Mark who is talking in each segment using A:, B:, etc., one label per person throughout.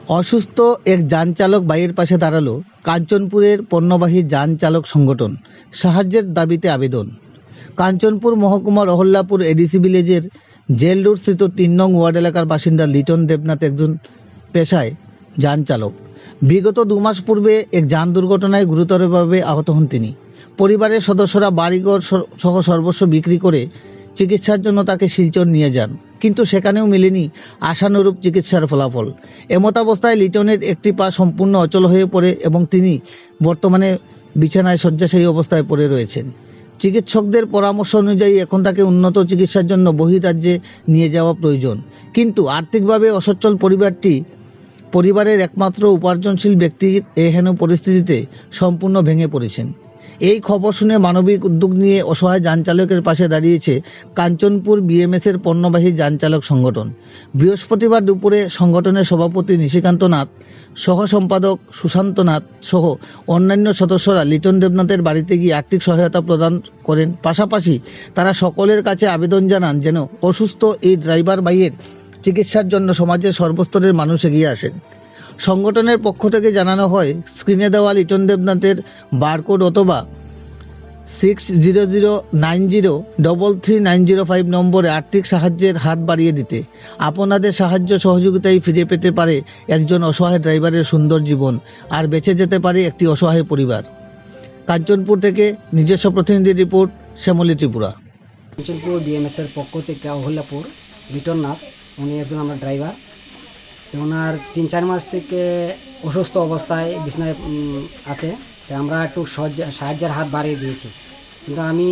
A: অসুস্থ এক যান চালক ভাইয়ের পাশে দাঁড়ালো কাঞ্চনপুরের পণ্যবাহী যান চালক সংগঠন। সাহায্যের দাবিতে আবেদন। কাঞ্চনপুর মহকুমার অহল্যাপুর এডিসি ভিলেজের জেল রোড স্থিত ৩ নং ওয়ার্ড এলাকার বাসিন্দা লিটন দেবনাথ একজন পেশায় যান চালক। বিগত ২ মাস পূর্বে এক যান দুর্ঘটনায় গুরুতরভাবে আহত হন তিনি। পরিবারের সদস্যরা বাড়িঘর সহ সর্বস্ব বিক্রি করে চিকিৎসার জন্য তাকে শিলচর নিয়ে যান, কিন্তু সেখানেও মেলেনি আশানুরূপ চিকিৎসার ফলাফল। এমতাবস্থায় লিটনের একটি পা সম্পূর্ণ অচল হয়ে পড়ে এবং তিনি বর্তমানে বিছানায় শয্যাশায়ী অবস্থায় পড়ে রয়েছেন। চিকিৎসকদের পরামর্শ অনুযায়ী এখন তাকে উন্নত চিকিৎসার জন্য বহিরাজ্যে নিয়ে যাওয়া প্রয়োজন, কিন্তু আর্থিকভাবে অসচ্ছল পরিবারের একমাত্র উপার্জনশীল ব্যক্তির এহেন পরিস্থিতিতে সম্পূর্ণ ভেঙে পড়েছেন। এই খবর শুনে মানবিক উদ্যোগ নিয়ে অসহায় যান চালকের পাশে দাঁড়িয়েছে কাঞ্চনপুর বিএমএসের পণ্যবাহী যান চালক সংগঠন। বৃহস্পতিবার দুপুরে সংগঠনের সভাপতি নিশিকান্ত নাথ, সহ সম্পাদক সুশান্ত নাথ সহ অন্যান্য সদস্যরা লিটন দেবনাথের বাড়িতে গিয়ে আর্থিক সহায়তা প্রদান করেন। পাশাপাশি তারা সকলের কাছে আবেদন জানান যেন অসুস্থ এই ড্রাইভার ভাইয়ের চিকিৎসার জন্য সমাজের সর্বস্তরের মানুষ এগিয়ে আসেন। সংগঠনের পক্ষ থেকে জানানো হয়, স্ক্রিনে দেওয়া লিটন দেবনাথের বারকোড অথবা 6009033905 নম্বরে আর্থিক সাহায্যের হাত বাড়িয়ে দিতে। আপনাদের সাহায্য সহযোগিতায় ফিরে পেতে পারে একজন অসহায় ড্রাইভারের সুন্দর জীবন, আর বেঁচে যেতে পারে একটি অসহায় পরিবার। কাঞ্চনপুর থেকে নিজস্ব প্রতিনিধি রিপোর্ট, শ্যামলী ত্রিপুরা।
B: কাঞ্চনপুর বিএমএসের পক্ষ থেকে অহল্যাপুর লিটন নাথ, উনি একজন আমরা ড্রাইভার। তো ওনার ৩-৪ মাস থেকে অসুস্থ অবস্থায় বিছানায় আছে। তো আমরা একটু সাহায্যের হাত বাড়িয়ে দিয়েছি, কিন্তু আমি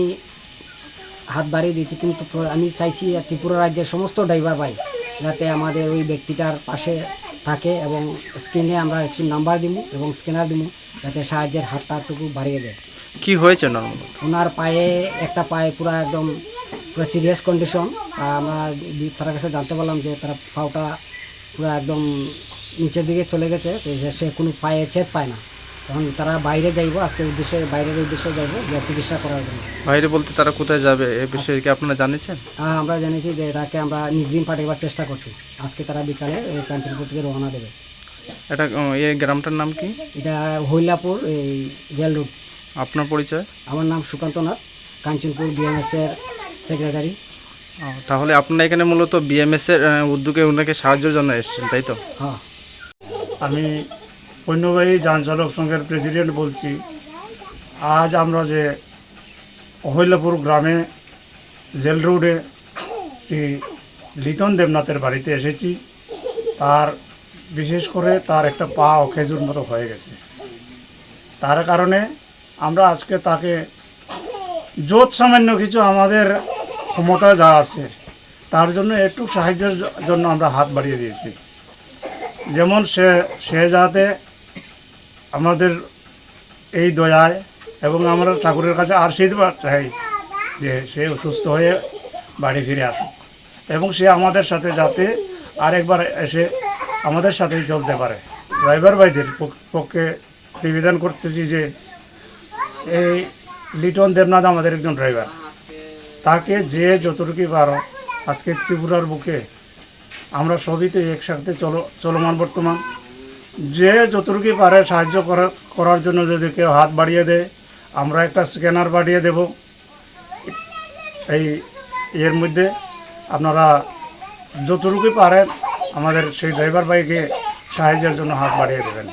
B: আমি চাইছি ত্রিপুরা রাজ্যের সমস্ত ড্রাইভার ভাই যাতে আমাদের ওই ব্যক্তিটার পাশে থাকে, এবং স্ক্রিনে আমরা একটু নাম্বার দিব এবং স্ক্যানার দিব, যাতে সাহায্যের হাতটাটুকু বাড়িয়ে দেয়।
C: কি হয়েছে
B: ওনার একটা পায়ে পুরো একদম পুরো সিরিয়াস কন্ডিশন। আমরা তার কাছে জানতে পারলাম যে তারা পাওটা পুরো একদম নিচের দিকে চলে গেছে। তো সে কোনো পায়ে ছেদ পায় না। তখন তারা বাইরে যাইব, বাইরের উদ্দেশ্যে যাইব চিকিৎসা করার জন্য।
C: বাইরে বলতে তারা কোথায় যাবে এ বিষয়ে কি আপনারা জানিয়েছেন?
B: হ্যাঁ, আমরা জানিয়েছি যে এটাকে আমরা নির্বিঘ্ন পাঠাবার চেষ্টা করছি। আজকে তারা বিকালে কাঞ্চনপুর থেকে রওনা দেবে।
C: এটা এই গ্রামটার নাম কি?
B: এটা হইলাপুর, এই জেল রোড।
C: আপনার পরিচয়?
B: আমার নাম সুকান্ত নাথ, কাঞ্চনপুর বিএমএসের সেক্রেটারি।
C: তাহলে আপনারা এখানে মূলত বিএমএসের উদ্যোগে ওনাকে সাহায্যের জন্য এসেছেন, তাই তো?
B: হ্যাঁ,
D: আমি পণ্যবাহী যান চালক সংঘের প্রেসিডেন্ট বলছি। আজ আমরা যে অহল্যাপুর গ্রামে জেল রোডে লিটন দেবনাথের বাড়িতে এসেছি। তার বিশেষ করে তার একটা পা অকেজুর মতো হয়ে গেছে। তার কারণে আমরা আজকে তাকে সামান্য কিছু আমাদের ক্ষমতা যা আছে তার জন্য একটু সাহায্যের জন্য আমরা হাত বাড়িয়ে দিয়েছি। যেমন সে যাতে আমাদের এই দয়ায় এবং আমরা ঠাকুরের কাছে আশীর্বাদ চাই যে সে অসুস্থ হয়ে বাড়ি ফিরে আসুক, এবং সে আমাদের সাথে যাতে আরেকবার এসে আমাদের সাথেই চলতে পারে। ড্রাইভার ভাইদের পক্ষে নিবেদন করতেছি যে এই লিটন দেবনাথ আমাদের একজন ড্রাইভার। তাকে যে যতটুকু পারো আজকে ত্রিপুরার বুকে আমরা সবই তো একসাথে চলমান বর্তমান, যে যতটুকু পারে সাহায্য করার জন্য যদি কেউ হাত বাড়িয়ে দেয়, আমরা একটা স্ক্যানার বাড়িয়ে দেব। এর মধ্যে আপনারা যতটুকু পারেন আমাদের সেই ড্রাইভার ভাইকে সাহায্যের জন্য হাত বাড়িয়ে দেবেন।